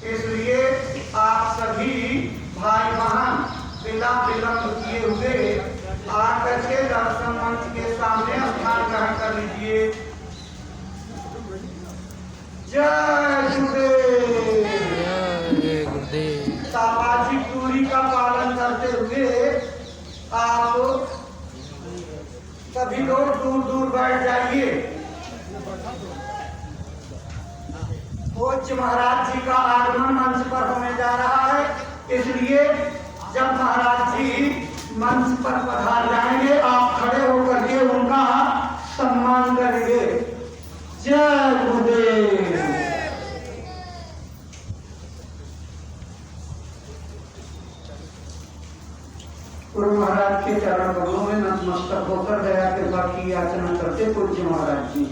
इसलिए आप सभी भाई बहन बिना विलंब किए हुए आकर के दर्शन मंच के सामने स्थान ग्रहण कर लीजिए। जय गुरुदेव। सामाजिक दूरी का पालन करते हुए आप सभी लोग दूर दूर बैठ जाइए। पूज्य महाराज जी का आगमन मंच पर होने जा रहा है, इसलिए जब महाराज जी मंच पर पधार जाएंगे आप खड़े होकर के उनका सम्मान करेंगे। जय गुरुदेव। गुरु महाराज के चरण कमलों में नतमस्तक होकर दया कृपा की याचना करते पूज्य महाराज जी।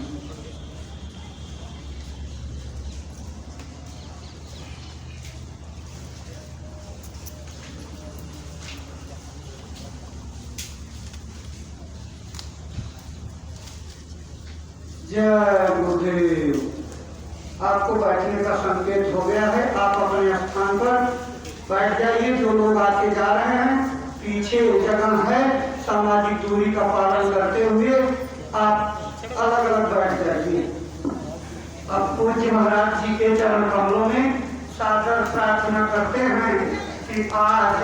जय गुरुदेव। आपको बैठने का संकेत हो गया है, आप अपने स्थान पर बैठ जाइए। जो लोग आके जा रहे हैं पीछे जगह है, सामाजिक दूरी का पालन करते हुए आप अलग अलग बैठ जाइए। अब पूज्य महाराज जी के चरण कमलों में सादर प्रार्थना करते हैं कि आज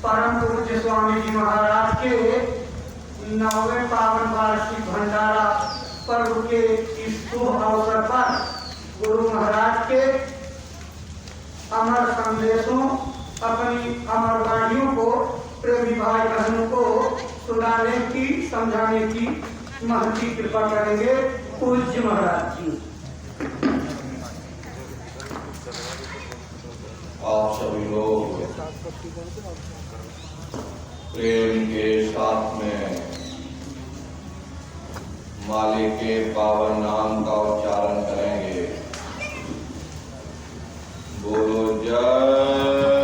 परम पूज्य स्वामी जी महाराज के 9वें पावन वार्षिक भंडारा पर्व के इस शुभ अवसर पर गुरु महाराज के अमर संदेशों, अपनी अमर वाणियों को प्रेमी भाई बहनों को सुनाने की, समझाने की महती कृपा करेंगे पूज्य महाराज जी। आप सभी लोग प्रेम के साथ में मालिक के पावन नाम का उच्चारण करेंगे। बोलो जय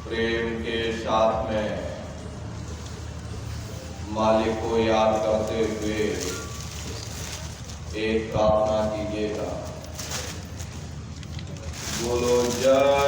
प्रेम के साथ में मालिक को याद करते हुए एक प्रार्थना कीजिएगा। बोलो जय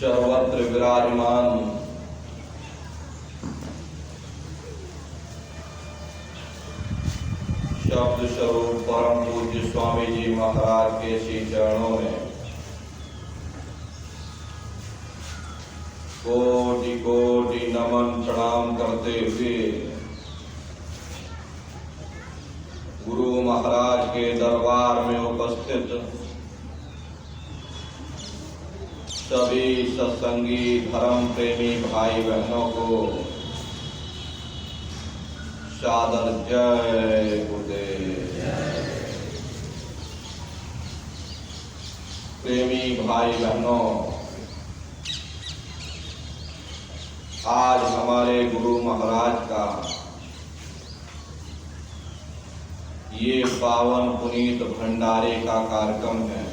सर्वत्र विराजमान शब्द स्वरूप परम पूज्य स्वामी जी महाराज के श्री चरणों में कोटि कोटि नमन प्रणाम करते हुए गुरु महाराज के दरबार में उपस्थित सभी सत्संगी धर्म प्रेमी भाई बहनों को सादर जय गुरुदेव। प्रेमी भाई बहनों, आज हमारे गुरु महाराज का ये पावन पुनीत भंडारे का कार्यक्रम है।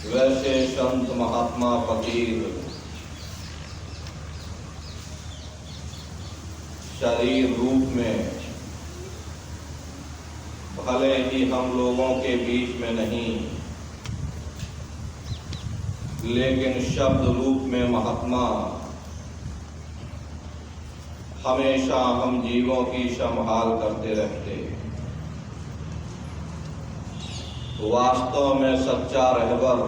वैसे संत महात्मा फकीर शरीर रूप में भले ही हम लोगों के बीच में नहीं, लेकिन शब्द रूप में महात्मा हमेशा हम जीवों की संभाल करते रहते। वास्तव में सच्चा रहबर,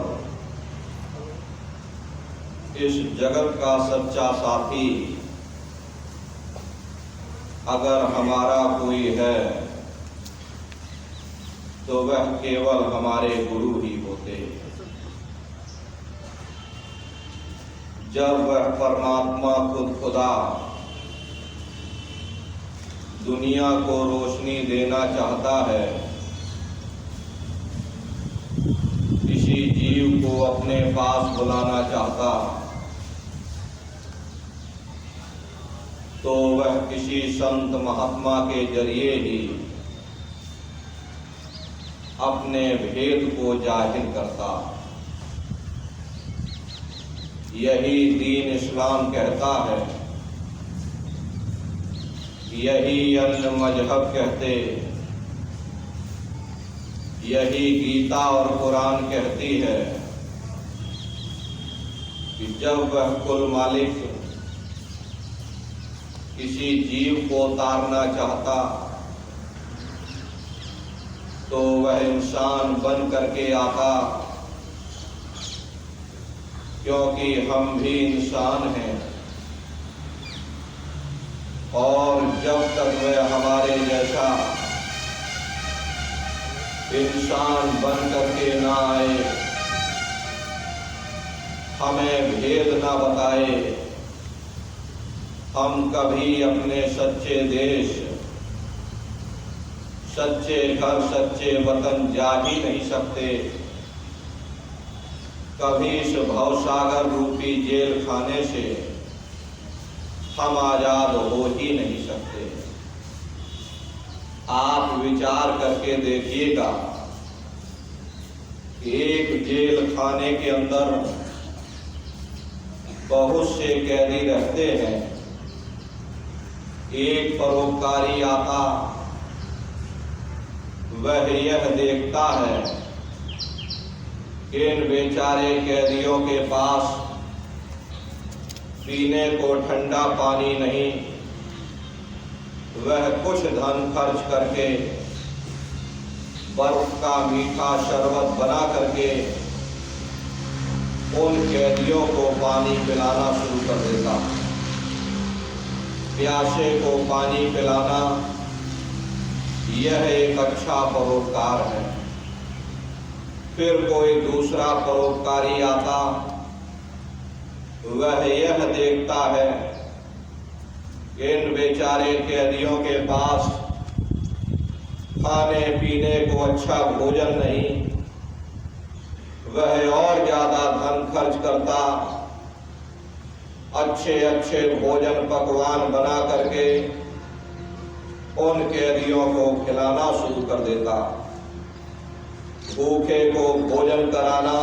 इस जगत का सच्चा साथी अगर हमारा कोई है तो वह केवल हमारे गुरु ही होते। जब वह परमात्मा खुद खुदा दुनिया को रोशनी देना चाहता है, किसी जीव को अपने पास बुलाना चाहता, तो वह किसी संत महात्मा के जरिए ही अपने भेद को जाहिर करता। यही दीन इस्लाम कहता है, यही अन्य मजहब कहते, यही गीता और कुरान कहती है कि जब वह कुल मालिक किसी जीव को तारना चाहता तो वह इंसान बन करके आता, क्योंकि हम भी इंसान हैं और जब तक वह हमारे जैसा इंसान बन करके ना आए, हमें भेद ना बताए, हम कभी अपने सच्चे देश, सच्चे घर, सच्चे वतन जा ही नहीं सकते। कभी इस भवसागर रूपी जेल खाने से हम आजाद हो ही नहीं सकते। आप विचार करके देखिएगा कि एक जेल खाने के अंदर बहुत से कैदी रहते हैं। एक परोपकारी आता, वह यह देखता है कि इन बेचारे कैदियों के पास पीने को ठंडा पानी नहीं, वह कुछ धन खर्च करके बर्फ का मीठा शरबत बना करके उन कैदियों को पानी पिलाना शुरू कर देता। प्यासे को पानी पिलाना यह एक अच्छा परोपकार है। फिर कोई दूसरा परोपकारी आता, वह यह देखता है कि इन बेचारे कैदियों के पास खाने पीने को अच्छा भोजन नहीं, वह और ज्यादा धन खर्च करता, अच्छे अच्छे भोजन पकवान बना करके उन कैदियों को खिलाना शुरू कर देता। भूखे को भोजन कराना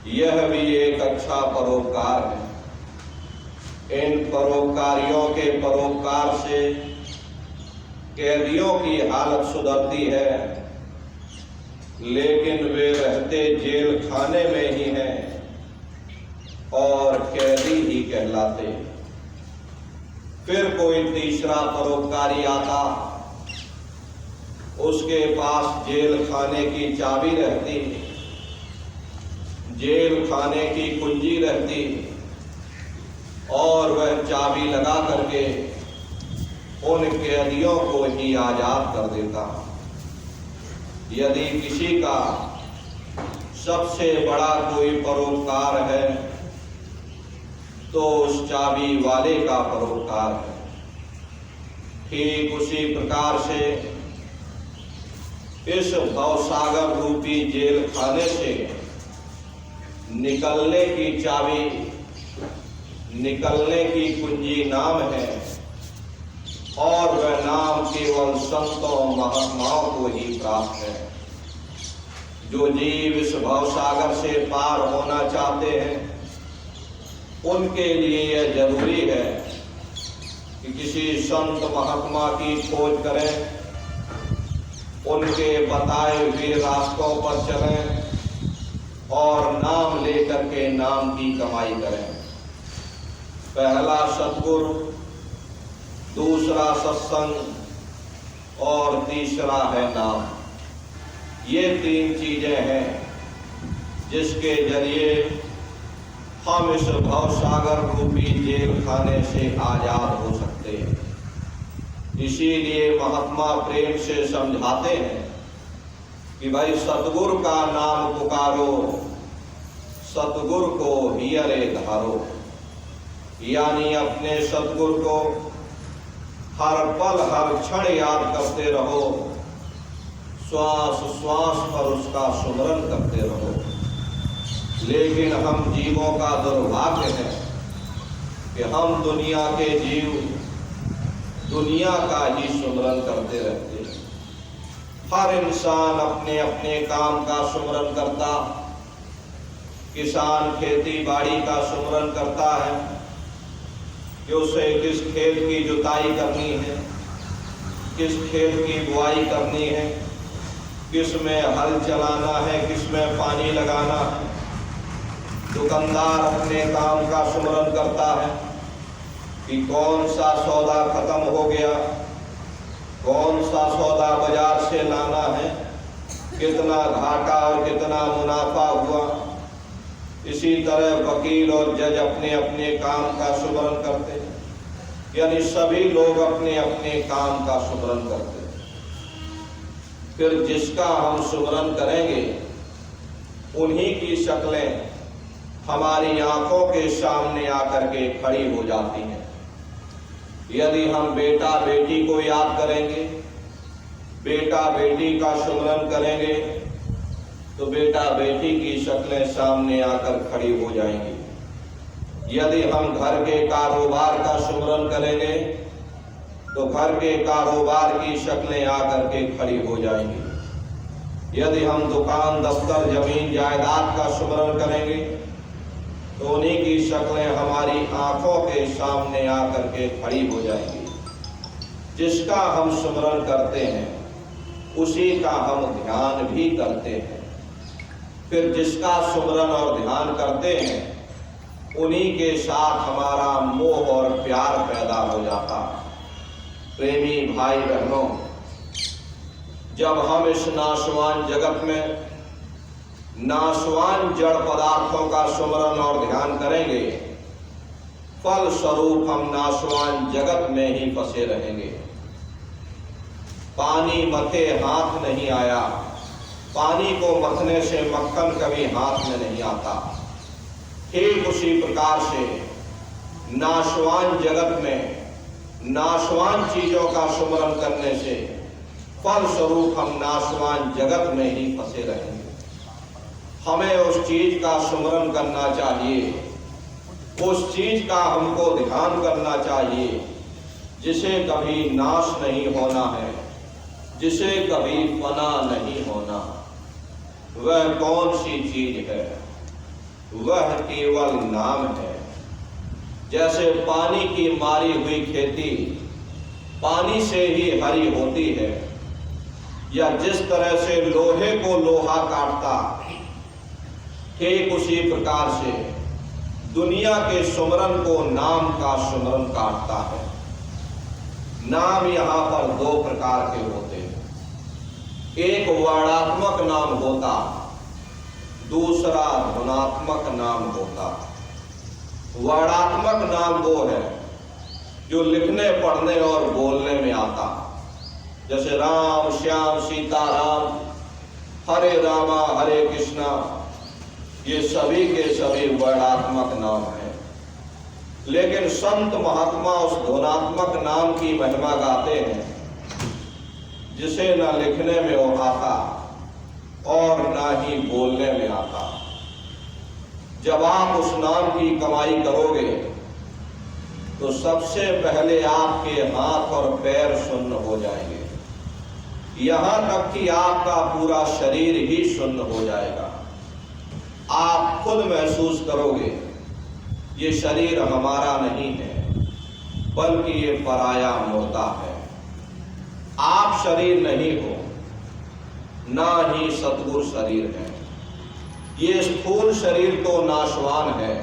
यह भी एक अच्छा परोपकार है। इन परोपकारियों के परोपकार से कैदियों की हालत सुधरती है लेकिन वे रहते जेल खाने में ही हैं और कैदी ही कहलाते। फिर कोई तीसरा परोपकारी आता, उसके पास जेल खाने की चाबी रहती, जेल खाने की कुंजी रहती और वह चाबी लगा करके उन कैदियों को ही आजाद कर देता। यदि किसी का सबसे बड़ा कोई परोपकार है तो उस चाबी वाले का परोपकार है। ठीक उसी प्रकार से इस भवसागर रूपी जेल खाने से निकलने की चाबी, निकलने की कुंजी नाम है और वह नाम केवल संतों महात्माओं को ही प्राप्त है। जो जीव इस भवसागर से पार होना चाहते हैं उनके लिए यह जरूरी है कि किसी संत महात्मा की खोज करें, उनके बताए हुए रास्तों पर चलें और नाम लेकर के नाम की कमाई करें। पहला सतगुरु, दूसरा सत्संग और तीसरा है नाम। ये तीन चीजें हैं जिसके जरिए हम इस भवसागर रूपी जेल खाने से आजाद हो सकते हैं। इसीलिए महात्मा प्रेम से समझाते हैं कि भाई सतगुरु का नाम पुकारो, सतगुरु को हियरे धारो, यानी अपने सतगुरु को हर पल हर क्षण याद करते रहो, श्वास श्वास पर उसका सुमरन करते रहो। लेकिन हम जीवों का दुर्भाग्य है कि हम दुनिया के जीव दुनिया का ही सुमरन करते रहते हैं। हर इंसान अपने अपने काम का सुमरन करता। किसान खेती बाड़ी का सुमरन करता है कि उसे किस खेत की जुताई करनी है, किस खेत की बुआई करनी है, किस में हल चलाना है, किस में पानी लगाना है। दुकानदार अपने काम का सुमरन करता है कि कौन सा सौदा खत्म हो गया, कौन सा सौदा बाजार से लाना है, कितना घाटा और कितना मुनाफा हुआ। इसी तरह वकील और जज अपने अपने काम का सुमरन करते हैं, यानी सभी लोग अपने अपने काम का सुमरन करते हैं। फिर जिसका हम सुमरन करेंगे उन्हीं की शक्लें हमारी आंखों के सामने आकर के खड़ी हो जाती हैं। यदि हम बेटा बेटी को याद करेंगे, बेटा बेटी का सुमरन करेंगे तो बेटा बेटी की शक्लें सामने आकर खड़ी हो जाएंगी। यदि हम घर के कारोबार का सुमरन करेंगे तो घर के कारोबार की शक्लें आकर के खड़ी हो जाएंगी। यदि हम दुकान दफ्तर जमीन जायदाद का सुमरन करेंगे तो उन्हीं की शक्लें हमारी आंखों के सामने आकर के खड़ी हो जाएंगी। जिसका हम सुमरन करते हैं उसी का हम ध्यान भी करते हैं। फिर जिसका सुमरन और ध्यान करते हैं उन्हीं के साथ हमारा मोह और प्यार पैदा हो जाता। प्रेमी भाई बहनों, जब हम इस नाशवान जगत में नाशवान जड़ पदार्थों का सुमरन और ध्यान करेंगे, फल स्वरूप हम नाशवान जगत में ही फंसे रहेंगे। पानी मथे हाथ नहीं आया, पानी को मथने से मक्खन कभी हाथ में नहीं आता। ठीक उसी प्रकार से नाशवान जगत में नाशवान चीजों का सुमरन करने से फल स्वरूप हम नाशवान जगत में ही फंसे रहेंगे। हमें उस चीज का सुमरन करना चाहिए, उस चीज का हमको ध्यान करना चाहिए जिसे कभी नाश नहीं होना है, जिसे कभी फना नहीं होना। वह कौन सी चीज है? वह केवल नाम है। जैसे पानी की मारी हुई खेती पानी से ही हरी होती है, या जिस तरह से लोहे को लोहा काटता, ठीक उसी प्रकार से दुनिया के सुमरन को नाम का सुमरन काटता है। नाम यहां पर दो प्रकार के होते हैं, एक वर्णात्मक नाम होता, दूसरा धुनात्मक नाम होता। वर्णात्मक नाम वो है जो लिखने पढ़ने और बोलने में आता, जैसे राम श्याम सीताराम, हरे रामा हरे कृष्णा, ये सभी के सभी वर्णात्मक नाम हैं। लेकिन संत महात्मा उस धुनात्मक नाम की महिमा गाते हैं, जिसे न लिखने में वो आता और ना ही बोलने में आता। जब आप उस नाम की कमाई करोगे तो सबसे पहले आपके हाथ और पैर सुन्न हो जाएंगे, यहां तक कि आपका पूरा शरीर ही सुन्न हो जाएगा। आप खुद महसूस करोगे ये शरीर हमारा नहीं है, बल्कि ये पराया मुर्दा है। आप शरीर नहीं हो, ना ही सतगुरु शरीर है। ये स्थूल शरीर तो नाशवान है,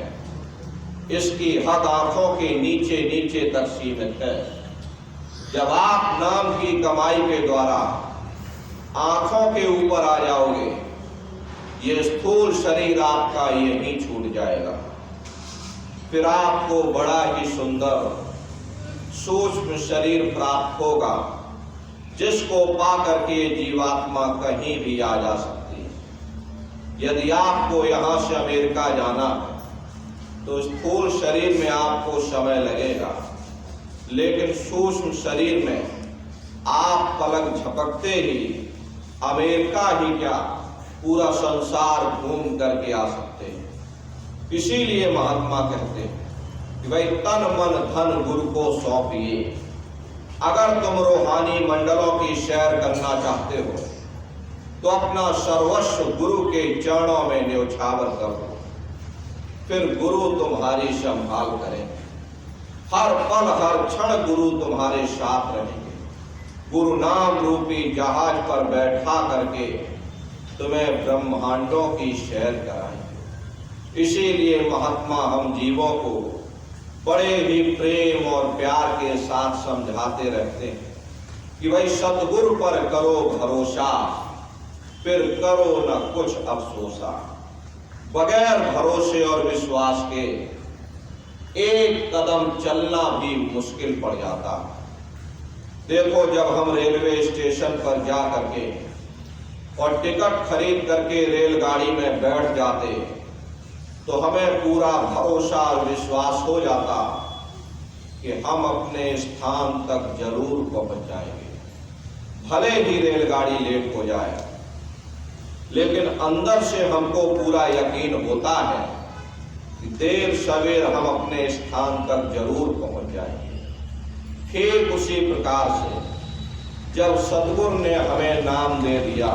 इसकी हद आंखों के नीचे नीचे तक सीमित है। जब आप नाम की कमाई के द्वारा आंखों के ऊपर आ जाओगे, ये स्थूल शरीर आपका यहीं छूट जाएगा। फिर आपको बड़ा ही सुंदर सूक्ष्म शरीर प्राप्त होगा, जिसको पा करके जीवात्मा कहीं भी आ जा सकती है। यदि आपको यहां से अमेरिका जाना है तो स्थूल शरीर में आपको समय लगेगा, लेकिन सूक्ष्म शरीर में आप पलक झपकते ही अमेरिका ही क्या पूरा संसार घूम करके आ सकते हैं। इसीलिए महात्मा कहते हैं कि भाई तन मन धन गुरु को सौंपिए। अगर तुम रूहानी मंडलों की सैर करना चाहते हो तो अपना सर्वस्व गुरु के चरणों में न्योछावर करो, फिर गुरु तुम्हारी संभाल करेंगे। हर पल हर क्षण गुरु तुम्हारे साथ रहेंगे। गुरु नाम रूपी जहाज पर बैठा करके तुम्हें ब्रह्मांडों की सैर कराएंगे। इसीलिए महात्मा हम जीवों को बड़े ही प्रेम और प्यार के साथ समझाते रहते हैं कि भाई सतगुरु पर करो भरोसा, फिर करो न कुछ अफसोसा। बगैर भरोसे और विश्वास के एक कदम चलना भी मुश्किल पड़ जाता। देखो, जब हम रेलवे स्टेशन पर जा करके और टिकट खरीद करके रेलगाड़ी में बैठ जाते तो हमें पूरा भरोसा और विश्वास हो जाता कि हम अपने स्थान तक जरूर पहुंच जाएंगे, भले ही रेलगाड़ी लेट हो जाए। लेकिन अंदर से हमको पूरा यकीन होता है कि देर सवेर हम अपने स्थान तक जरूर पहुंच जाएंगे। ठीक उसी प्रकार से जब सतगुरु ने हमें नाम दे दिया,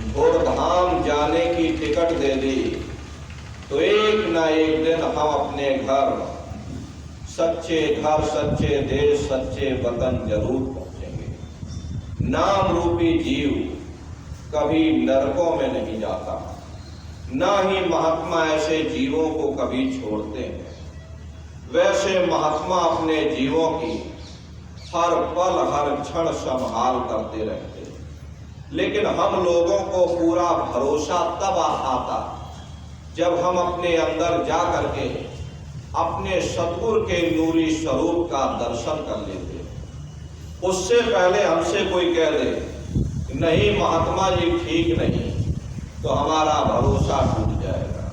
घोड़धाम जाने की टिकट दे दी, तो एक ना एक दिन हम अपने घर, सच्चे घर, सच्चे देश, सच्चे वतन जरूर पहुंचेंगे। नाम रूपी जीव कभी नरकों में नहीं जाता, ना ही महात्मा ऐसे जीवों को कभी छोड़ते हैं। वैसे महात्मा अपने जीवों की हर पल हर क्षण संभाल करते रहते हैं। लेकिन हम लोगों को पूरा भरोसा तब आता जब हम अपने अंदर जा करके अपने सतगुरु के नूरी स्वरूप का दर्शन कर लेते। उससे पहले हमसे कोई कह दे नहीं महात्मा जी ठीक नहीं, तो हमारा भरोसा टूट जाएगा।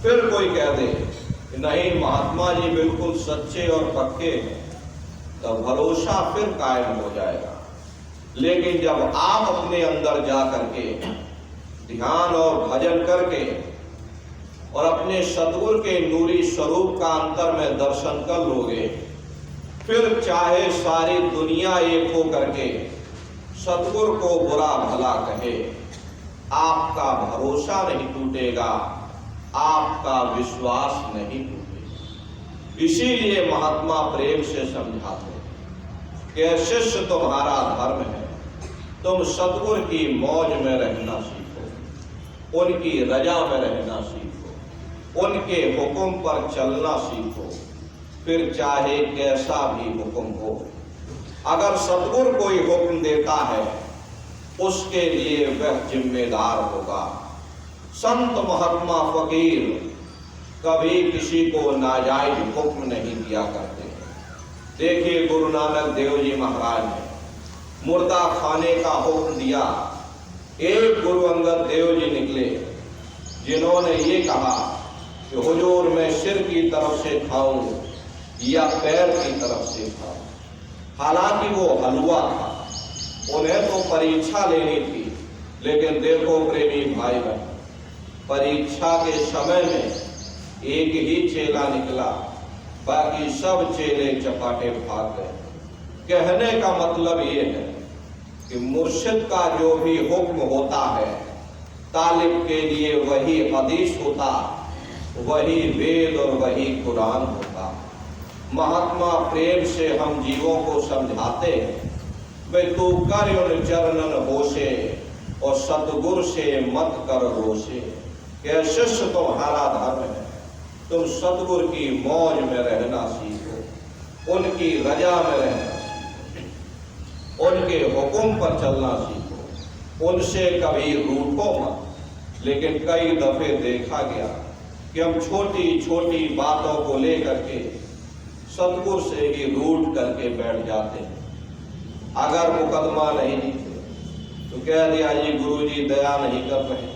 फिर कोई कह दे नहीं महात्मा जी बिल्कुल सच्चे और पक्के हैं, तो भरोसा फिर कायम हो जाएगा। लेकिन जब आप अपने अंदर जा करके ध्यान और भजन करके और अपने सतगुरु के नूरी स्वरूप का अंतर में दर्शन कर लोगे, फिर चाहे सारी दुनिया एक हो करके सतगुरु को बुरा भला कहे, आपका भरोसा नहीं टूटेगा, आपका विश्वास नहीं टूटेगा। इसीलिए महात्मा प्रेम से समझाते कि शिष्य तुम्हारा धर्म है, तुम सतगुरु की मौज में रहना सीखो, उनकी रजा में रहना सीखो, उनके हुक्म पर चलना सीखो, फिर चाहे कैसा भी हुक्म हो। अगर सतगुरु कोई हुक्म देता है उसके लिए वह जिम्मेदार होगा। संत महात्मा फकीर कभी किसी को नाजायज हुक्म नहीं दिया करते। देखिए गुरु नानक देव जी महाराज ने मुर्दा खाने का हुक्म दिया। एक गुरु अंगद देव जी निकले जिन्होंने ये कहा कि हुजूर मैं सिर की तरफ से खाऊं या पैर की तरफ से खाऊं। हालांकि वो हलवा था, उन्हें तो परीक्षा लेनी थी, लेकिन देखो प्रेमी भाई बहन, परीक्षा के समय में एक ही चेला निकला, बाकी सब चेले चपाटे भाग गए। कहने का मतलब ये है कि मुर्शिद का जो भी हुक्म होता है तालिब के लिए वही हदीस होता, वही वेद और वही कुरान होता। महात्मा प्रेम से हम जीवों को समझाते हैं, वे तू कर उन चरणन होशे और सतगुरु से मत कर रोशे। क्या शिष्य तुम्हारा धर्म है, तुम सतगुरु की मौज में रहना सीखो, उनकी रजा में रहना सीखो, उनके हुक्म पर चलना सीखो, उनसे कभी रूठो मत। लेकिन कई दफे देखा गया कि हम छोटी छोटी बातों को लेकर के सतगुरु से ही रूठ करके बैठ जाते हैं। अगर मुकदमा नहीं जीते तो कह दिया जी गुरु जी दया नहीं कर रहे,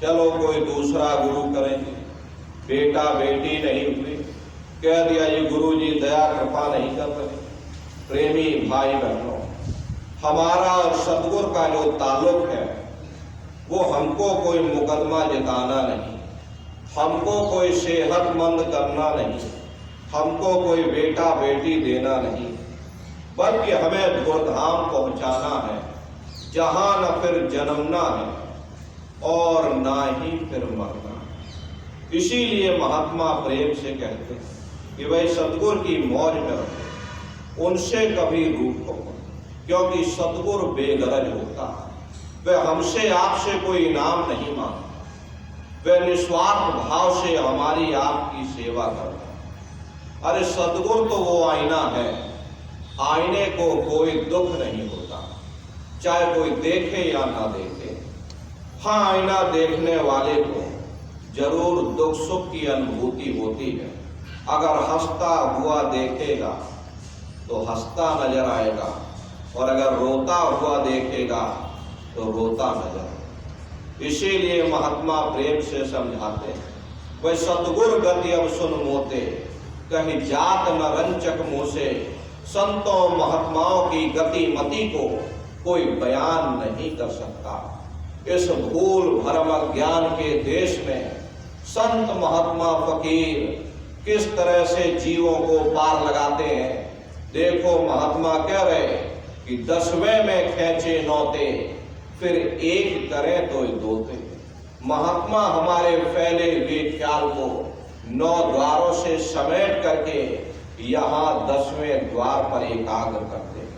चलो कोई दूसरा गुरु करेंगे। बेटा बेटी नहीं हुए, कह दिया जी गुरु जी दया कृपा नहीं कर रहे। प्रेमी भाई बहनों, हमारा और सतगुरु का जो ताल्लुक है वो हमको कोई मुकदमा जिताना नहीं, हमको कोई सेहतमंद करना नहीं, हमको कोई बेटा बेटी देना नहीं, बल्कि हमें धूमधाम पहुंचाना है, जहां न फिर जन्मना है और ना ही फिर मरना। इसीलिए महात्मा प्रेम से कहते हैं कि भाई सतगुरु की मौज में रहो, उनसे कभी रूठो मत, क्योंकि सतगुरु बेगरज होता है। वह हमसे आपसे कोई इनाम नहीं मांगता, वह निस्वार्थ भाव से हमारी आपकी सेवा करता है। अरे सतगुरु तो वो आईना है, आईने को कोई दुख नहीं होता, चाहे कोई देखे या ना देखे। हाँ, आईना देखने वाले को जरूर दुख सुख की अनुभूति होती है। अगर हंसता हुआ देखेगा तो हंसता नजर आएगा, और अगर रोता हुआ देखेगा तो रोता नजर आएगा। इसीलिए महात्मा प्रेम से समझाते हैं, वह सतगुरु गति अब सुन मोते, कहीं जात न रंचक मुँह से। संतों महात्माओं की गति मति को कोई बयान नहीं कर सकता। इस भूल भरम ज्ञान के देश में संत महात्मा फकीर किस तरह से जीवों को पार लगाते हैं। देखो महात्मा कह रहे कि 10वें में खींचे नौते, फिर एक करें तो दोते। महात्मा हमारे फैले हुए ख्याल को 9 द्वारों से समेट करके यहाँ 10वें द्वार पर एकाग्र करते हैं।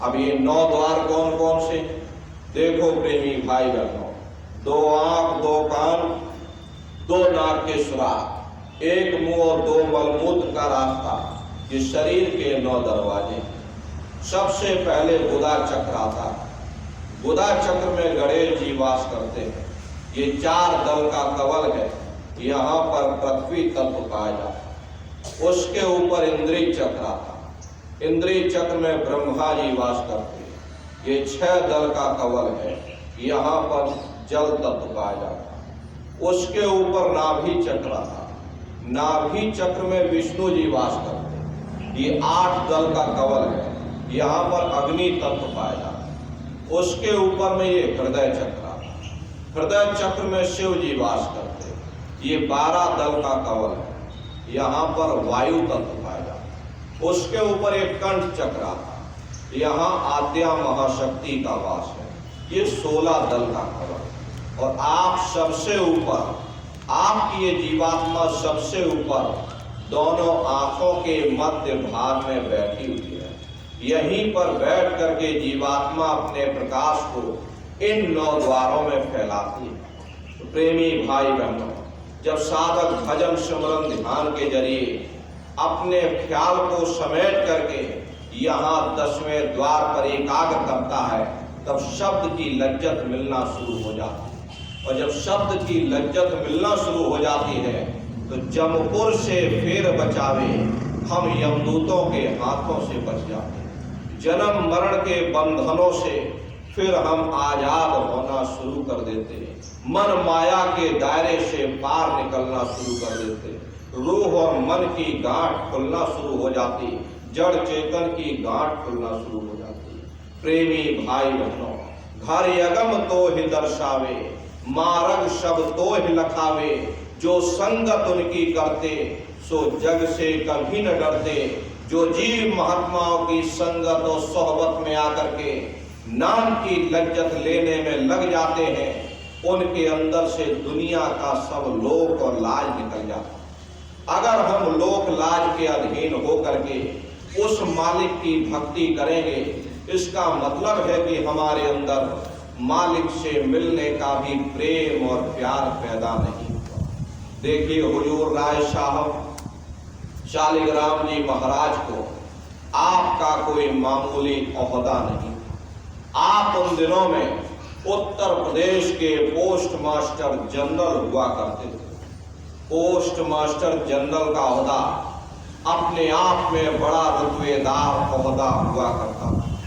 अब ये 9 द्वार कौन कौन से? देखो प्रेमी भाई बहनों, 2 आंख 2 कान 2 नाक के सुराख, 1 मुंह और 2 मलमूत्र का रास्ता, ये शरीर के 9 दरवाजे। सबसे पहले बुधा चक्र आता है। बुधा चक्र में गणेश जी वास करते हैं। ये 4 दल का कवल है, यहाँ पर पृथ्वी तत्व पाया जाता है। उसके ऊपर इंद्रिय चक्र आता है। इंद्रिय चक्र में ब्रह्मा जी वास करते हैं। ये 6 दल का कवल है, यहाँ पर जल तत्व पाया जाता है। उसके ऊपर नाभि चक्र आता है। नाभि चक्र में विष्णु जी वास करते हैं। ये 8 दल का कवल है, यहाँ पर अग्नि तत्व पाया जाता है। उसके ऊपर में ये हृदय चक्र आता है। हृदय चक्र में शिव जी वास करते हैं। ये 12 दल का कवल है, यहाँ पर वायु तत्व पाया जाता है। उसके ऊपर एक कंठ चक्र आता है, यहाँ आद्या महाशक्ति का वास है। ये 16 दल का कवल। और आप सबसे ऊपर, आपकी ये जीवात्मा सबसे ऊपर दोनों आंखों के मध्य भाग में बैठी हुई है। यहीं पर बैठ करके जीवात्मा अपने प्रकाश को इन 9 द्वारों में फैलाती है। तो प्रेमी भाई बहनों, जब साधक भजन सिमरन ध्यान के जरिए अपने ख्याल को समेट करके यहाँ 10वें द्वार पर एकाग्र करता है, तब शब्द की लज्जत मिलना शुरू हो जाती है। और जब शब्द की लज्जत मिलना शुरू हो जाती है तो जमपुर से फिर बचावे, हम यमदूतों के हाथों से बच जाते हैं। जन्म मरण के बंधनों से फिर हम आजाद होना शुरू कर देते हैं। मन माया के दायरे से पार निकलना शुरू कर देते हैं। रूह और मन की गांठ खुलना शुरू हो जाती, जड़ चेतन की गांठ खुलना शुरू हो जाती। प्रेमी भाई बहनों, घर यगम तो ही दर्शावे, मार्ग शब्द तो ही लखावे। जो संगत उनकी करते सो जग से कभी न डरते। जो जीव महात्माओं की संगत और सोहबत में आकर के नाम की लज्जत लेने में लग जाते हैं, उनके अंदर से दुनिया का सब लोक और लाज निकल जाता। अगर हम लोक लाज के अधीन होकर के उस मालिक की भक्ति करेंगे, इसका मतलब है कि हमारे अंदर मालिक से मिलने का भी प्रेम और प्यार पैदा नहीं हुआ। देखिए, हुजूर राय साहब शालिग्राम जी महाराज को आपका कोई मामूली ओहदा नहीं। आप उन दिनों में उत्तर प्रदेश के पोस्ट मास्टर जनरल हुआ करते थे। पोस्ट मास्टर जनरल का ओहदा अपने आप में बड़ा रुतबेदार ओहदा हुआ करता था,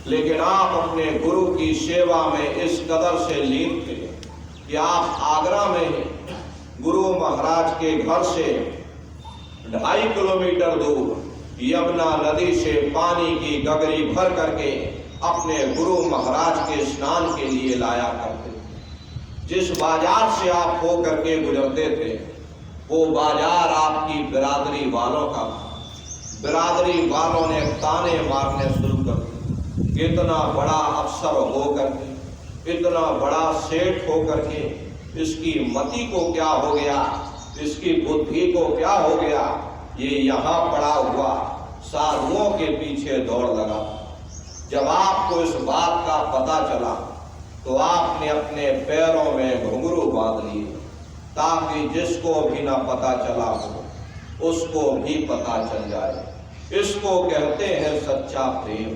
लेकिन आप अपने गुरु की सेवा में इस कदर से लीन थे कि आप आगरा में गुरु महाराज के घर से 2.5 किलोमीटर दूर यमुना नदी से पानी की गगरी भर करके अपने गुरु महाराज के स्नान के लिए लाया करते थे। जिस बाजार से आप हो करके गुजरते थे, वो बाजार आपकी बिरादरी वालों का था। बिरादरी वालों ने ताने मारने शुरू कर दिए। इतना बड़ा अफसर हो करके, इतना बड़ा सेठ हो करके, इसकी मति को क्या हो गया, इसकी बुद्धि को क्या हो गया, ये यहाँ पड़ा हुआ साधुओं के पीछे दौड़ लगा। जब आपको इस बात का पता चला तो आपने अपने पैरों में घुंघरू बांध लिए, ताकि जिसको भी ना पता चला हो उसको भी पता चल जाए। इसको कहते हैं सच्चा प्रेम।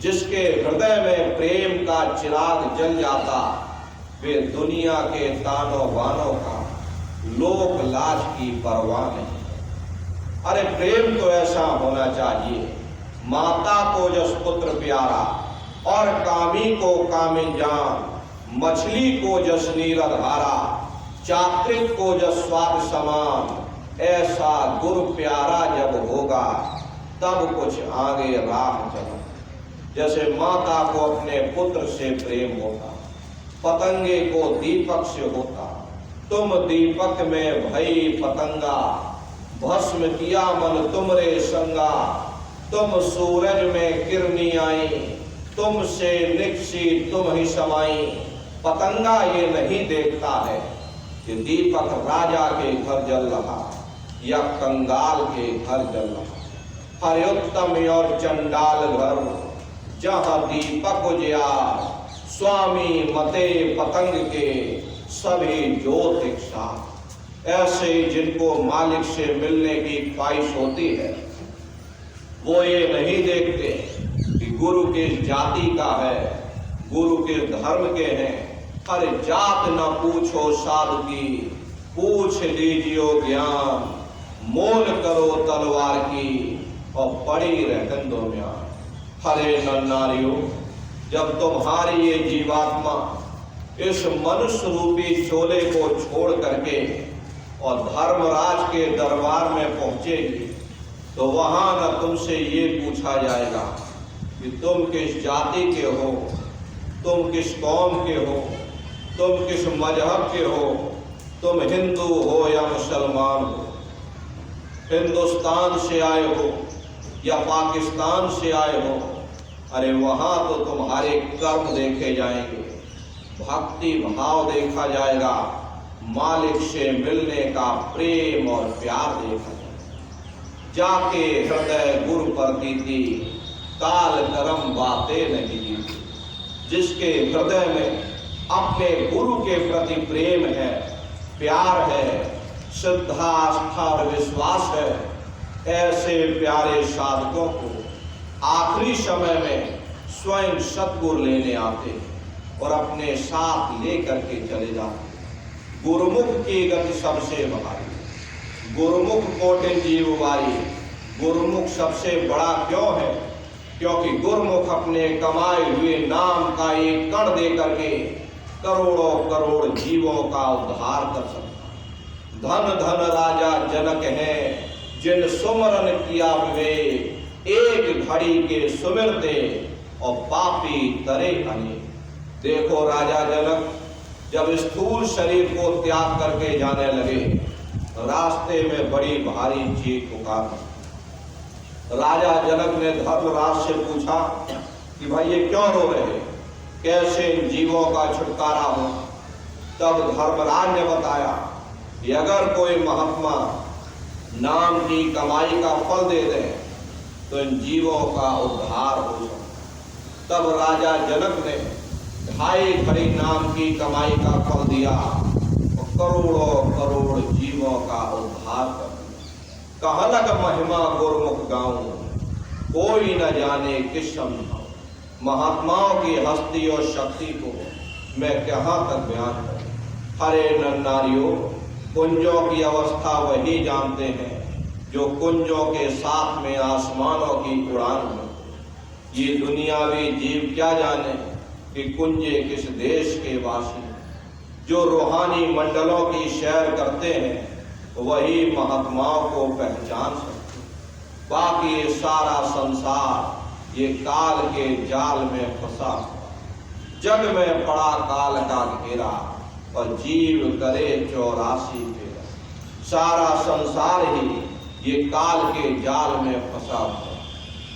जिसके हृदय में प्रेम का चिराग जल जाता, वे दुनिया के तानों बानों का, लोक लाज की परवाह नहीं। अरे प्रेम तो ऐसा होना चाहिए, माता को जस पुत्र प्यारा और कामी को कामिन जान, मछली को जस नीरधारा, चात्रिक को जस स्वाद समान। ऐसा गुरु प्यारा जब होगा तब कुछ आगे राह चला। जैसे माता को अपने पुत्र से प्रेम होता, पतंगे को दीपक से होता। तुम दीपक में भई पतंगा, भस्म किया मन तुमरे संगा। तुम सूरज में किरनी आई, तुमसे निकसी तुम ही समाई। पतंगा ये नहीं देखता है कि दीपक राजा के घर जल रहा या कंगाल के घर जल रहा। हर उत्तम और चंडाल घर जहाँ दीपक उजियार, स्वामी मते पतंग के सभी ज्योत एक साथ। ऐसे जिनको मालिक से मिलने की ख्वाहिश होती है, वो ये नहीं देखते कि गुरु किस जाति का है, गुरु किस धर्म के हैं। अरे जात न पूछो साधु की, पूछ लीजियो ज्ञान। मोल करो तलवार की और पड़ी रहन दो म्यान। हरे नर नारियों, जब तुम्हारी ये जीवात्मा इस मनुष्य रूपी चोले को छोड़ करके और धर्मराज के दरबार में पहुंचेगी, तो वहां न तुमसे ये पूछा जाएगा कि तुम किस जाति के हो, तुम किस कौम के हो, तुम किस मजहब के हो, तुम हिंदू हो या मुसलमान हो, हिंदुस्तान से आए हो या पाकिस्तान से आए हो। अरे वहां तो तुम्हारे कर्म देखे जाएंगे, भक्ति भाव देखा जाएगा, मालिक से मिलने का प्रेम और प्यार देखा जाएगा। जाके हृदय गुरु पर दीदी काल कर्म बातें नहीं जीते। जिसके हृदय में अपने गुरु के प्रति प्रेम है, प्यार है, श्रद्धा, आस्था और विश्वास है, ऐसे प्यारे साधकों को आखिरी समय में स्वयं सद्गुरु लेने आते और अपने साथ लेकर के चले जाते। गुरुमुख की गति सबसे भारी, गुरुमुख कोटि जीव बारी। गुरुमुख सबसे बड़ा क्यों है? क्योंकि गुरुमुख अपने कमाए हुए नाम का एक कण दे करके करोड़ों करोड़ जीवों का उद्धार कर सकता। धन धन राजा जनक है, जिन सुमरन किया विवेक, एक घड़ी के सुमिरते और पापी तरे अनेक। देखो राजा जनक जब स्थूल शरीर को त्याग करके जाने लगे, रास्ते में बड़ी भारी चीख पुकार। राजा जनक ने धर्मराज से पूछा कि भाई ये क्यों रो रहे हैं, कैसे इन जीवों का छुटकारा हो। तब धर्मराज ने बताया कि अगर कोई महात्मा नाम की कमाई का फल दे दे तो इन जीवों का उद्धार हो सकता। तब राजा जनक ने 2.5 घड़ी नाम की कमाई का फल दिया और करोड़ों करोड़ जीवों का उद्धार कर दिया। कहलक महिमा गुरुमुख गाऊं, कोई न जाने किस समझाऊं। महात्माओं की हस्ती और शक्ति को मैं कहाँ तक बयान करूं। हरे नर नारियों, कुंजों की अवस्था वही जानते हैं जो कुंजों के साथ में आसमानों की उड़ान भरते। ये दुनियावी जीव क्या जाने कि कुंजे किस देश के वासी। जो रूहानी मंडलों की सैर करते हैं वही महात्माओं को पहचान सकते। बाकी ये सारा संसार ये काल के जाल में फंसा हुआ। जग में पड़ा काल का घेरा और जीव करे 84 फेरा। सारा संसार ही ये काल के जाल में फंसा हुआ।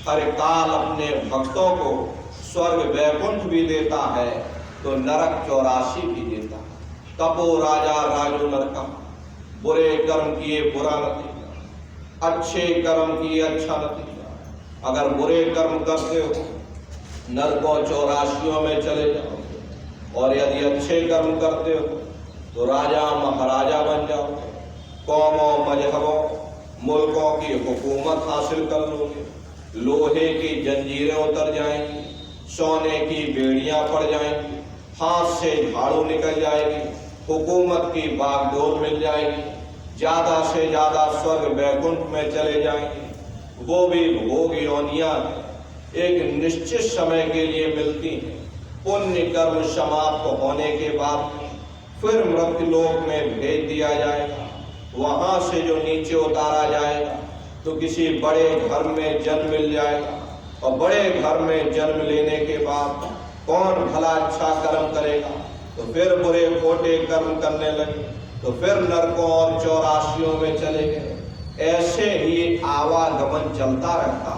हर काल अपने भक्तों को स्वर्ग वैकुंठ भी देता है तो नरक 84 भी देता है। तपो राजा राजो नरकम, बुरे कर्म किए बुरा नतीजा, अच्छे कर्म किए अच्छा नतीजा। अगर बुरे कर्म करते हो नरकों 84 में चले जाओ, और यदि अच्छे कर्म करते हो तो राजा महाराजा बन जाओ। कौमों मजहबों मुल्कों की हुकूमत हासिल कर लोगे। लोहे की जंजीरें उतर जाएंगी, सोने की बेड़ियां पड़ जाएंगी, हाथ से झाड़ू निकल जाएगी, हुकूमत की बागडोर मिल जाएगी, ज्यादा से ज्यादा स्वर्ग वैकुंठ में चले जाएंगे। वो भी भोग योनियां एक निश्चित समय के लिए मिलती हैं। पुण्य कर्म समाप्त होने के बाद फिर मृत्यु लोक में भेज दिया जाएगा। वहां से जो नीचे उतारा जाएगा तो किसी बड़े घर में जन्म मिल जाएगा, और बड़े घर में जन्म लेने के बाद कौन भला अच्छा कर्म करेगा तो फिर बुरे खोटे कर्म करने लगे तो फिर नरकों और 84 में चले गए। ऐसे ही आवागमन चलता रहता,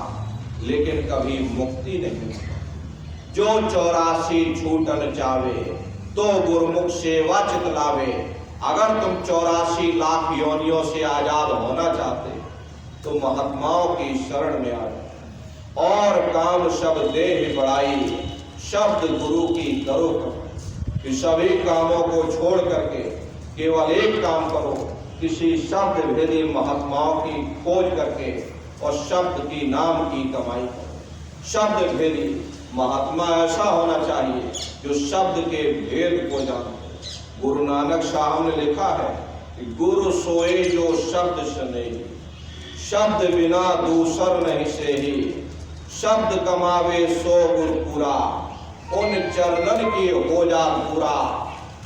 लेकिन कभी मुक्ति नहीं होती। जो 84 छूटन चावे तो गुरुमुख सेवा चितलावे। अगर तुम 84 लाख योनियों से आजाद होना चाहते तो महात्माओं की शरण में आ जाओ। और काम शब्द देह बढ़ाई, शब्द गुरु की करो करो। कि सभी कामों को छोड़ करके केवल एक काम करो, किसी शब्द भेदी महात्माओं की खोज करके और शब्द की नाम की कमाई करो। शब्द भेदी महात्मा ऐसा होना चाहिए जो शब्द के भेद को जाने। गुरु नानक साहब ने लिखा है कि गुरु सोए जो शब्द सुने, शब्द बिना दूसर नहीं से ही, शब्द कमावे सो गुरु पूरा, उन चरणन की हो जा पूरा।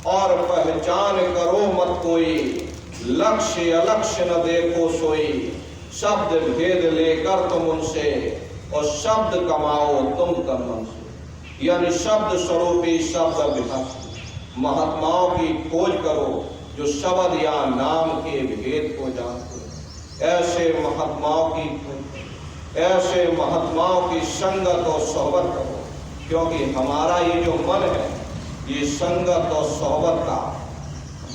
और पहचान करो मत कोई, लक्ष्य अलक्ष्य न देखो सोई। शब्द भेद लेकर तुम उनसे और शब्द कमाओ तुम कर्म से। यानी शब्द स्वरूपी शब्द विभक्त महात्माओं की खोज करो जो शब्द या नाम के भेद को जानते। ऐसे महात्माओं की संगत और सोहबत करो, क्योंकि हमारा ये जो मन है ये संगत और सोहबत का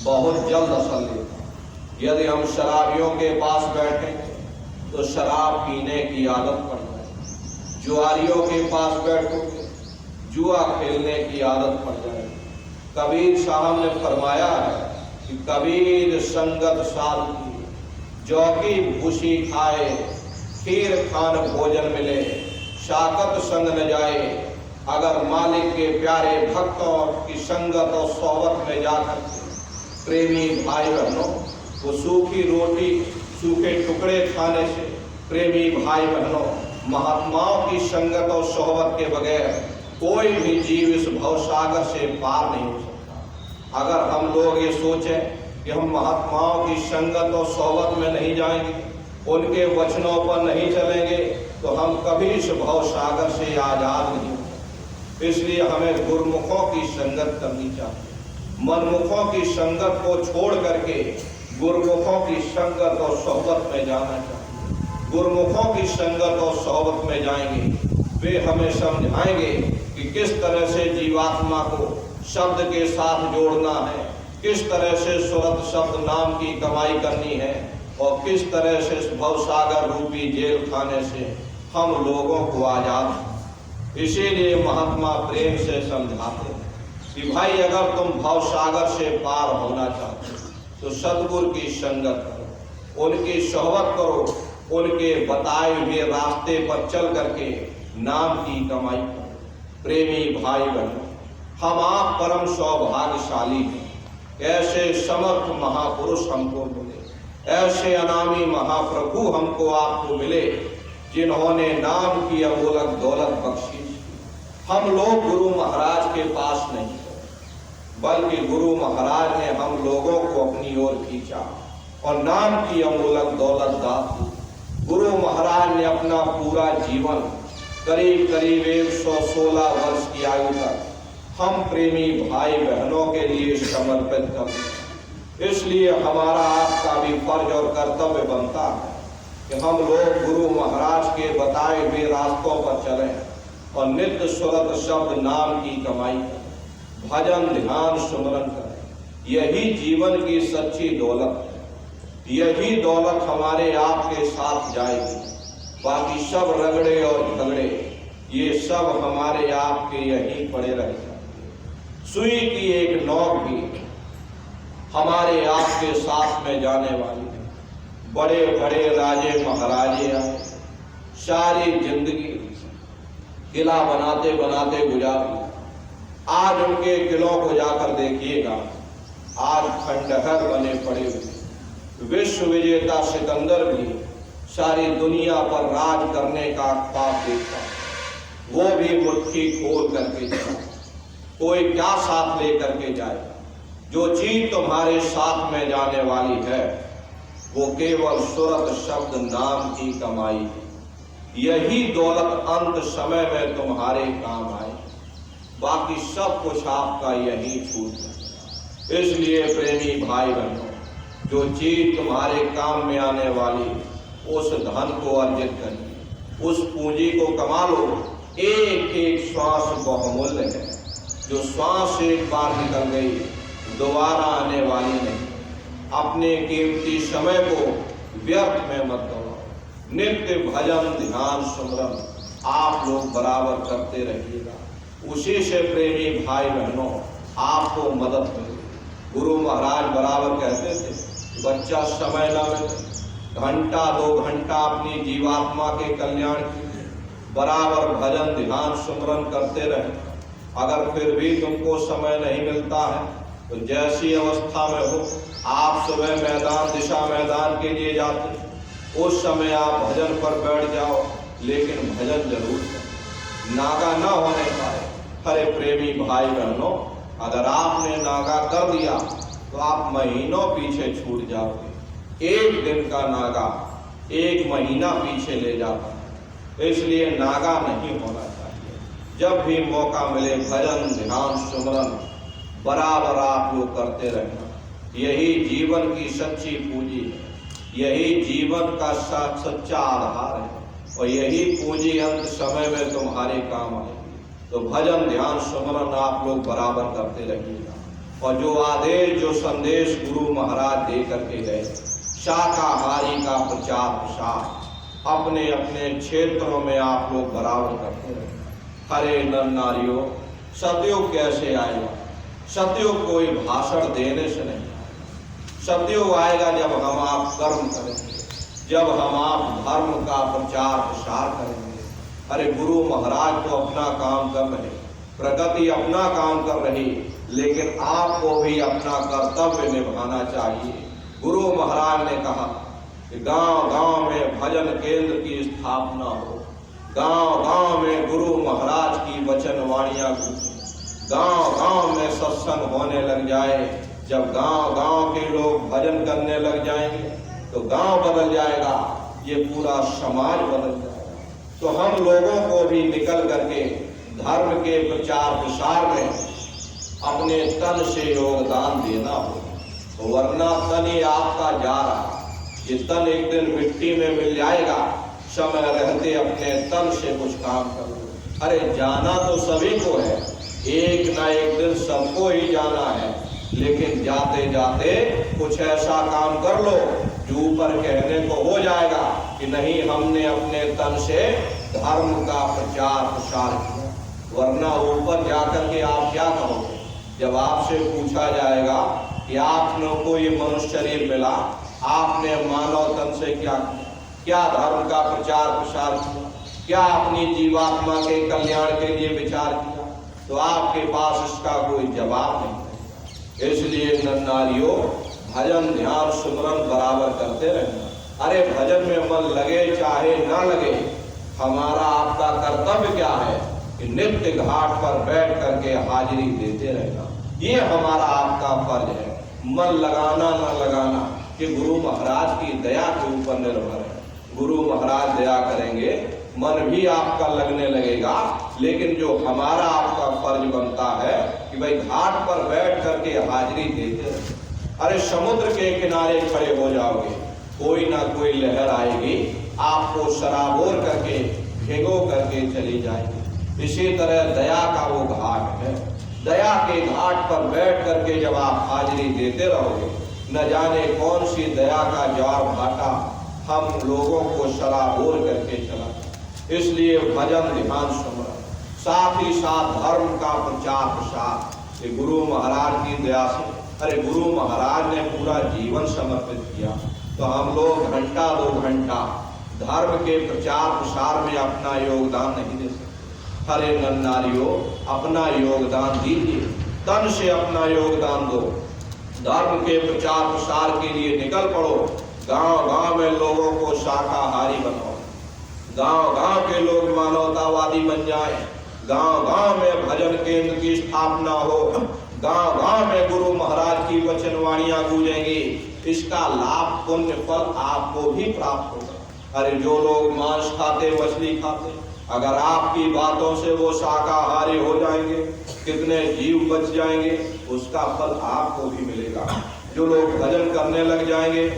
बहुत जल्द असर लेता। यदि हम शराबियों के पास बैठेंगे तो शराब पीने की आदत पड़ जाएगी। जुआरियों के पास बैठोगे, जुआ खेलने की आदत पड़ जाएगी। कबीर साहब ने फरमाया है कि कबीर संगत साध की, जौ की भूसी खाए, खीर खान भोजन मिले, शाकत संग न जाए। अगर मालिक के प्यारे भक्तों की संगत और सोहबत में जाकर प्रेमी भाई बहनों, वो सूखी रोटी सूखे टुकड़े खाने से, प्रेमी भाई बहनों, महात्माओं की संगत और सोहबत के बगैर कोई भी जीव इस भवसागर से पार नहीं हो सकता। अगर हम लोग ये सोचें कि हम महात्माओं की संगत और सोहबत में नहीं जाएंगे, उनके वचनों पर नहीं चलेंगे, तो हम कभी इस भवसागर से आजाद नहीं हो सकते। इसलिए हमें गुरुमुखों की संगत करनी चाहिए। मनमुखों की संगत को छोड़ करके गुरुमुखों की संगत और सोहबत में जाना चाहिए। गुरुमुखों की संगत और सोहबत में जाएंगे, वे हमें समझाएंगे कि किस तरह से जीवात्मा को शब्द के साथ जोड़ना है, किस तरह से सुरत शब्द नाम की कमाई करनी है, और किस तरह से भवसागर रूपी जेल खाने से हम लोगों को आजाद। इसीलिए महात्मा प्रेम से समझाते हैं कि भाई अगर तुम भवसागर से पार होना चाहते हो तो सतगुरु की संगत करो, उनकी सोहबत करो, उनके बताए हुए रास्ते पर चल करके नाम की कमाई करो। प्रेमी भाई बहनों, हम आप परम सौभाग्यशाली हैं। ऐसे समर्थ महापुरुष हमको मिले, ऐसे अनामी महाप्रभु हमको आपको मिले, जिन्होंने नाम की अमोलक दौलत बख्शी। हम लोग गुरु महाराज के पास नहीं गए, बल्कि गुरु महाराज ने हम लोगों को अपनी ओर खींचा और नाम की अमोलक दौलत दी। गुरु महाराज ने अपना पूरा जीवन करीब करीब 116 वर्ष की आयु तक हम प्रेमी भाई बहनों के लिए समर्पित कर दिया। इसलिए हमारा आपका भी फर्ज और कर्तव्य बनता है कि हम लोग गुरु महाराज के बताए हुए रास्तों पर चलें और नित्य सुरत शब्द नाम की कमाई करें, भजन ध्यान सुमरन करें। यही जीवन की सच्ची दौलत है। यही दौलत हमारे आपके साथ जाएगी। बाकी सब रगड़े और झगड़े ये सब हमारे आपके यहीं पड़े रह जाएंगे। सुई की एक नोक भी हमारे आपके साथ में जाने वाली है। बड़े बड़े राजे महाराजे आए, सारी जिंदगी किला बनाते बनाते गुजारी। आज उनके किलों को जाकर देखिएगा, आज खंडहर बने पड़े हुए। विश्व विजेता सिकंदर भी सारी दुनिया पर राज करने का ख्वाब देखता, वो भी मुट्ठी खोल करके जाए। कोई क्या साथ लेकर के जाए? जो चीज तुम्हारे साथ में जाने वाली है वो केवल सुरत शब्द नाम की कमाई है। यही दौलत अंत समय में तुम्हारे काम आए, बाकी सब कुछ आपका यही छूट है। इसलिए प्रेमी भाई बहनों, जो चीज तुम्हारे काम में आने वाली उस धन को अर्जित करिए, उस पूंजी को कमा लो। एक एक श्वास बहुमूल्य है। जो श्वास एक बार निकल गई दोबारा आने वाली नहीं। अपने कीमती समय को व्यर्थ में मत दो। नित्य भजन ध्यान सुमरन आप लोग बराबर करते रहिएगा। उसी से प्रेमी भाई बहनों आपको मदद मिले। गुरु महाराज बराबर कहते थे, बच्चा समय न मिले घंटा 2 घंटा अपनी जीवात्मा के कल्याण के लिए बराबर भजन ध्यान सुमरन करते रहे। अगर फिर भी तुमको समय नहीं मिलता है तो जैसी अवस्था में हो, आप सुबह मैदान दिशा मैदान के लिए जाते, उस समय आप भजन पर बैठ जाओ, लेकिन भजन जरूर करो। नागा न होने पाए। अरे प्रेमी भाई बहनों, अगर आपने नागा कर दिया तो आप महीनों पीछे छूट जाओगे। एक दिन का नागा 1 महीना पीछे ले जाता है। इसलिए नागा नहीं होना चाहिए। जब भी मौका मिले भजन ध्यान सुमरन बराबर आप लोग करते रहना। यही जीवन की सच्ची पूंजी है, यही जीवन का सच्चा आधार है, और यही पूंजी अंत समय में तुम्हारे काम आएगी। तो भजन ध्यान सुमरन आप लोग बराबर करते रहिएगा। और जो आदेश जो संदेश गुरु महाराज दे करके गए, शाकाहारी का प्रचार प्रसार, अपने अपने क्षेत्रों में आप लोग बराबर करते रहे। हरे नर नारियों, सतयुग कैसे आएगा? सतयुग कोई भाषण देने से नहीं, सतयुग आएगा जब हम आप कर्म करेंगे, जब हम आप धर्म का प्रचार प्रसार करेंगे। अरे गुरु महाराज तो अपना काम कर रहे, प्रगति अपना काम कर रही, लेकिन आपको भी अपना कर्तव्य निभाना चाहिए। गुरु महाराज ने कहा कि गांव-गांव में भजन केंद्र की स्थापना हो, गांव-गांव में गुरु महाराज की वचन वाणियां गूंजें, गांव-गांव में सत्संग होने लग जाए। जब गांव-गांव के लोग भजन करने लग जाएंगे तो गांव बदल जाएगा, ये पूरा समाज बदल जाएगा। तो हम लोगों को भी निकल करके धर्म के प्रचार प्रसार में अपने तन से योगदान देना हो, वरना तन ही आपका जा रहा, ये तन एक दिन मिट्टी में मिल जाएगा। समय रहते अपने तन से कुछ काम करो। अरे जाना तो सभी को है, एक ना एक दिन सबको ही जाना है, लेकिन जाते जाते कुछ ऐसा काम कर लो जो ऊपर कहने को हो जाएगा कि नहीं, हमने अपने तन से धर्म का प्रचार प्रसार किया। वरना ऊपर जाकर के आप क्या कहोगे? जब आपसे पूछा जाएगा कि आपने को ये मनुष्य शरीर मिला, आपने मानव तन से क्या किया, क्या धर्म का प्रचार प्रसार किया, क्या अपनी जीवात्मा के कल्याण के लिए विचार किया, तो आपके पास इसका कोई जवाब नहीं है। इसलिए नर नारियों, भजन ध्यान सुमरन बराबर करते रहना। अरे भजन में मन लगे चाहे ना लगे, हमारा आपका कर्तव्य क्या है कि नित्य घाट पर बैठ करके हाजिरी देते रहना। ये हमारा आपका फर्ज है। मन लगाना ना लगाना कि गुरु महाराज की दया के ऊपर निर्भर है। गुरु महाराज दया करेंगे, मन भी आपका लगने लगेगा, लेकिन जो हमारा आपका फर्ज बनता है कि भाई घाट पर बैठ करके हाजिरी देते रहे। अरे समुद्र के किनारे खड़े हो जाओगे, कोई ना कोई लहर आएगी, आपको सराबोर करके भिगो करके चली जाएगी। इसी तरह दया का वो घाट है। दया के घाट पर बैठ करके जब आप हाजिरी देते रहोगे, न जाने कौन सी दया का ज्वार भाटा हम लोगों को सराबोर करके चला। इसलिए भजन ध्यान सुमरन, साथ ही साथ धर्म का प्रचार प्रसार, ये गुरु महाराज की दया से। अरे गुरु महाराज ने पूरा जीवन समर्पित किया, तो हम लोग घंटा 2 घंटा धर्म के प्रचार प्रसार में अपना योगदान नहीं दे सकते। हरे नर नारियों, अपना योगदान दीजिए, तन से अपना योगदान दो। धर्म के प्रचार प्रसार के लिए निकल पड़ो। गांव-गांव में लोगों को शाकाहारी बनाओ, गांव-गांव के लोग मानवतावादी बन जाएं, गांव-गांव में भजन केंद्र की स्थापना हो, गांव-गांव में गुरु महाराज की वचन वाणियां गूंजेंगी। इसका लाभ पुण्य फल आपको भी प्राप्त होगा। अरे जो लोग मांस खाते, मछली खाते, अगर आपकी बातों से वो शाकाहारी हो जाएंगे, कितने जीव बच जाएंगे, उसका फल आपको भी मिलेगा। जो लोग भजन करने लग जाएंगे,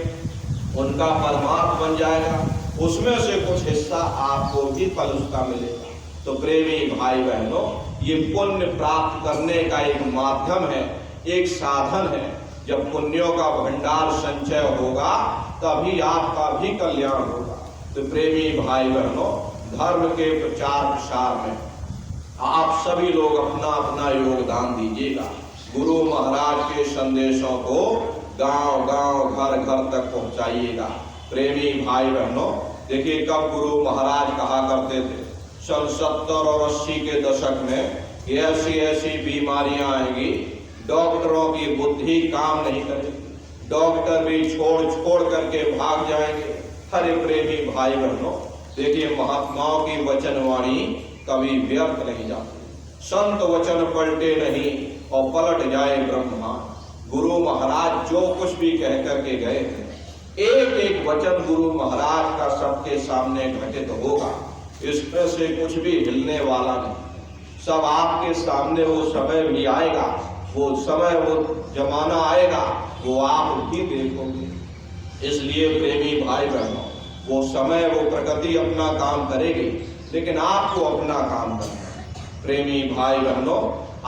उनका परमार्थ बन जाएगा, उसमें से कुछ हिस्सा आपको भी फल उसका मिलेगा। तो प्रेमी भाई बहनों, ये पुण्य प्राप्त करने का एक माध्यम है, एक साधन है। जब पुण्यों का भंडार संचय होगा, तभी आपका भी कल्याण होगा। तो प्रेमी भाई बहनों, धर्म के प्रचार प्रसार में आप सभी लोग अपना अपना योगदान दीजिएगा। गुरु महाराज के संदेशों को गांव-गांव, घर-घर तक पहुंचाइएगा। प्रेमी भाई बहनों, देखिए कब गुरु महाराज कहा करते थे, सन 70 और 80 के दशक में ऐसी ऐसी बीमारियां आएंगी, डॉक्टरों की बुद्धि काम नहीं करेगी, डॉक्टर भी छोड़ करके भाग जाएंगे। हरे प्रेमी भाई बहनों, देखिए महात्माओं की वचन वाणी कभी व्यर्थ नहीं जाती। संत वचन पलटे नहीं और पलट जाए ब्रह्मा। गुरु महाराज जो कुछ भी कह करके गए थे, एक एक वचन गुरु महाराज का सबके सामने घटित होगा। इसमें से कुछ भी हिलने वाला नहीं। सब आपके सामने वो समय भी आएगा, वो समय, वो जमाना आएगा, वो आप भी देखोगे। इसलिए प्रेमी भाई बहनों, वो समय, वो प्रकृति अपना काम करेगी, लेकिन आपको अपना काम करना है। प्रेमी भाई बहनों,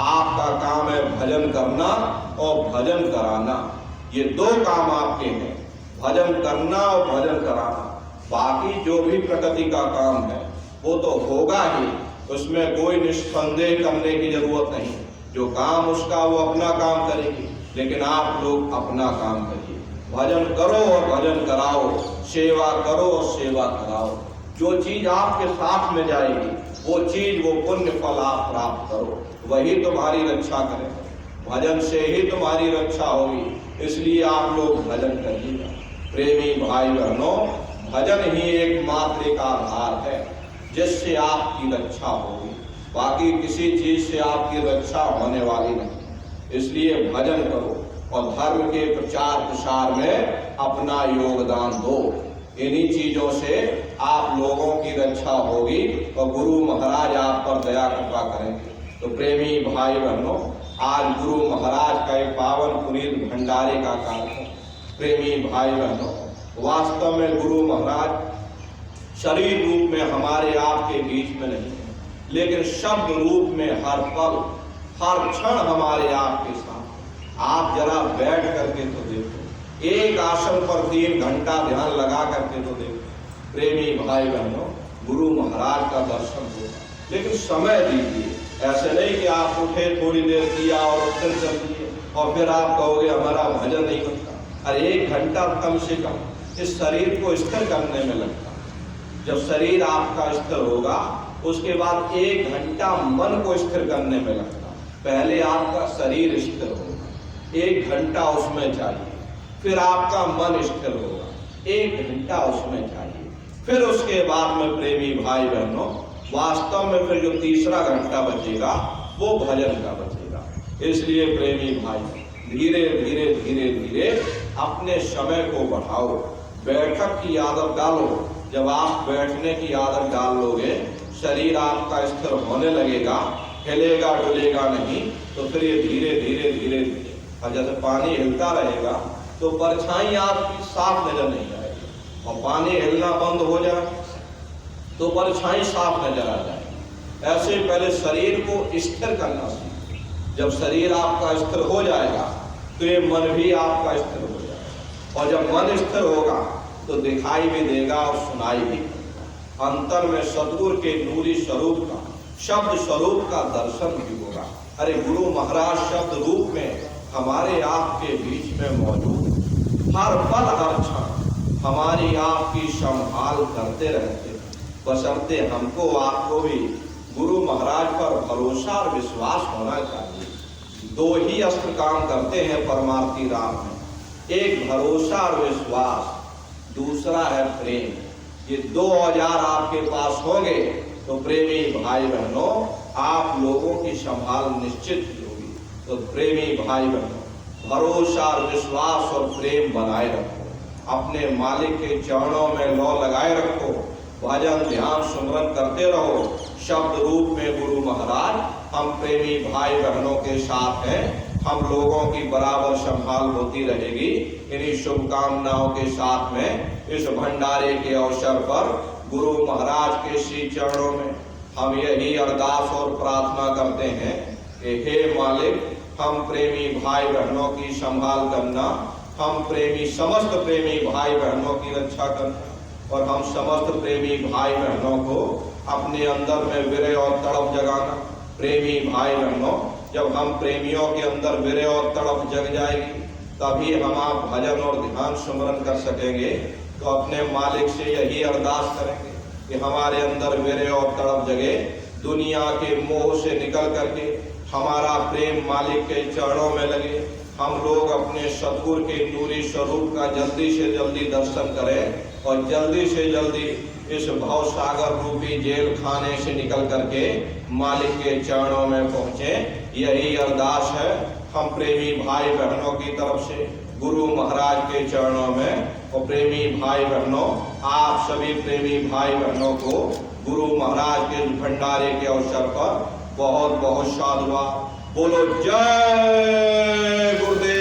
आपका काम है भजन करना और भजन कराना। ये 2 काम आपके हैं, भजन करना और भजन कराना। बाकी जो भी प्रकृति का काम है वो तो होगा ही, उसमें कोई निस्संदेह करने की जरूरत नहीं। जो काम उसका वो अपना काम करेगी, लेकिन आप लोग अपना काम करिए। भजन करो और भजन कराओ, सेवा करो और सेवा कराओ। जो चीज आपके साथ में जाएगी वो चीज, वो पुण्य फल आप प्राप्त करो, वही तुम्हारी रक्षा करेगा। भजन से ही तुम्हारी रक्षा होगी, इसलिए आप लोग भजन करिएगा। प्रेमी भाई बहनों, भजन ही एकमात्र एक आधार है जिससे आपकी रक्षा होगी, बाकी किसी चीज से आपकी रक्षा होने वाली नहीं। इसलिए भजन करो और धर्म के प्रचार प्रसार में अपना योगदान दो। इन्हीं चीजों से आप लोगों की रक्षा होगी और गुरु महाराज आप पर दया कृपा करेंगे। तो प्रेमी भाई बहनों, आज गुरु महाराज का एक पावन पुनीत भंडारे का कार्यक्रम। प्रेमी भाई बहनों, वास्तव में गुरु महाराज शरीर रूप में हमारे आपके बीच में नहीं है, लेकिन शब्द रूप में हर पल हर क्षण हमारे आपके साथ। आप जरा बैठ करके तो देखो, एक आसन पर 3 घंटा ध्यान लगा करके तो देखो। प्रेमी भाई बहनों, गुरु महाराज का दर्शन होगा, लेकिन समय दीजिए। ऐसे नहीं कि आप उठे, थोड़ी देर किया और फिर चल दिए और फिर आप कहोगे हमारा भजन नहीं होता। अरे 1 घंटा कम से कम इस शरीर को स्थिर करने में लगता। जब शरीर आपका स्थिर होगा उसके बाद 1 घंटा मन को स्थिर करने में लगता। पहले आपका शरीर स्थिर होगा, 1 घंटा उसमें चाहिए, फिर आपका मन स्थिर होगा, 1 घंटा उसमें चाहिए, फिर उसके बाद में प्रेमी भाई बहनों वास्तव में फिर जो तीसरा घंटा बचेगा वो भजन का बचेगा। इसलिए प्रेमी भाई, धीरे धीरे धीरे धीरे अपने समय को बढ़ाओ। बैठक की आदत डालो। जब आप बैठने की आदत डाल लोगे, शरीर आपका स्थिर होने लगेगा, हिलेगा डुलेगा नहीं, तो फिर ये धीरे धीरे धीरे धीरे, और जैसे पानी हिलता रहेगा तो परछाई आपकी साफ नजर नहीं आएगी, और पानी हिलना बंद हो जाए तो परछाई साफ नजर आ जाएगी। ऐसे पहले शरीर को स्थिर करना सीखिए। जब शरीर आपका स्थिर हो जाएगा तो ये मन भी आपका स्थिर हो जाएगा, और जब मन स्थिर होगा तो दिखाई भी देगा और सुनाई भी देगा। अंतर में सदगुरु के नूरी स्वरूप का, शब्द स्वरूप का दर्शन भी होगा। अरे गुरु महाराज शब्द रूप में हमारे आपके बीच में मौजूद, हर पल हर क्षण हमारी आपकी संभाल करते रहते हैं। बशर्ते हमको आपको भी गुरु महाराज पर भरोसा और विश्वास होना चाहिए। 2 ही अस्त्र काम करते हैं परमार्थी राम में, एक भरोसा और विश्वास, दूसरा है प्रेम। ये 2 औजार आपके पास होंगे तो प्रेमी भाई बहनों आप लोगों की संभाल निश्चित ही होगी। तो प्रेमी भाई बहनों, भरोसा और विश्वास और प्रेम बनाए रखो। अपने मालिक के चरणों में लौ लगाए रखो। भजन ध्यान सुमरन करते रहो। शब्द रूप में गुरु महाराज हम प्रेमी भाई बहनों के साथ हैं। हम लोगों की बराबर संभाल होती रहेगी। इन्हीं शुभकामनाओं के साथ में इस भंडारे के अवसर पर गुरु महाराज के श्री चरणों में हम यही अरदास और प्रार्थना करते हैं कि हे मालिक, हम प्रेमी भाई बहनों की संभाल करना, हम प्रेमी समस्त प्रेमी भाई बहनों की रक्षा करना, और हम समस्त प्रेमी भाई बहनों को अपने अंदर में विरह और तड़प जगाना। प्रेमी भाई बहनों, जब हम प्रेमियों के अंदर विरह और तड़प जग जाएगी तभी हम आप भजन और ध्यान सुमरन कर सकेंगे। तो अपने मालिक से यही अरदास करेंगे कि हमारे अंदर विरह और तड़प जगे, दुनिया के मोह से निकल करके हमारा प्रेम मालिक के चरणों में लगे। हम लोग अपने सतगुरु के नूरी स्वरूप का जल्दी से जल्दी दर्शन करें और जल्दी से जल्दी इस भव सागर रूपी जेल खाने से निकल करके मालिक के चरणों में पहुंचे। यही अरदास है हम प्रेमी भाई बहनों की तरफ से गुरु महाराज के चरणों में। और प्रेमी भाई बहनों, आप सभी प्रेमी भाई बहनों को गुरु महाराज के भंडारे के अवसर पर बहुत बहुत साधुवाद। बोलो जय गुरुदेव।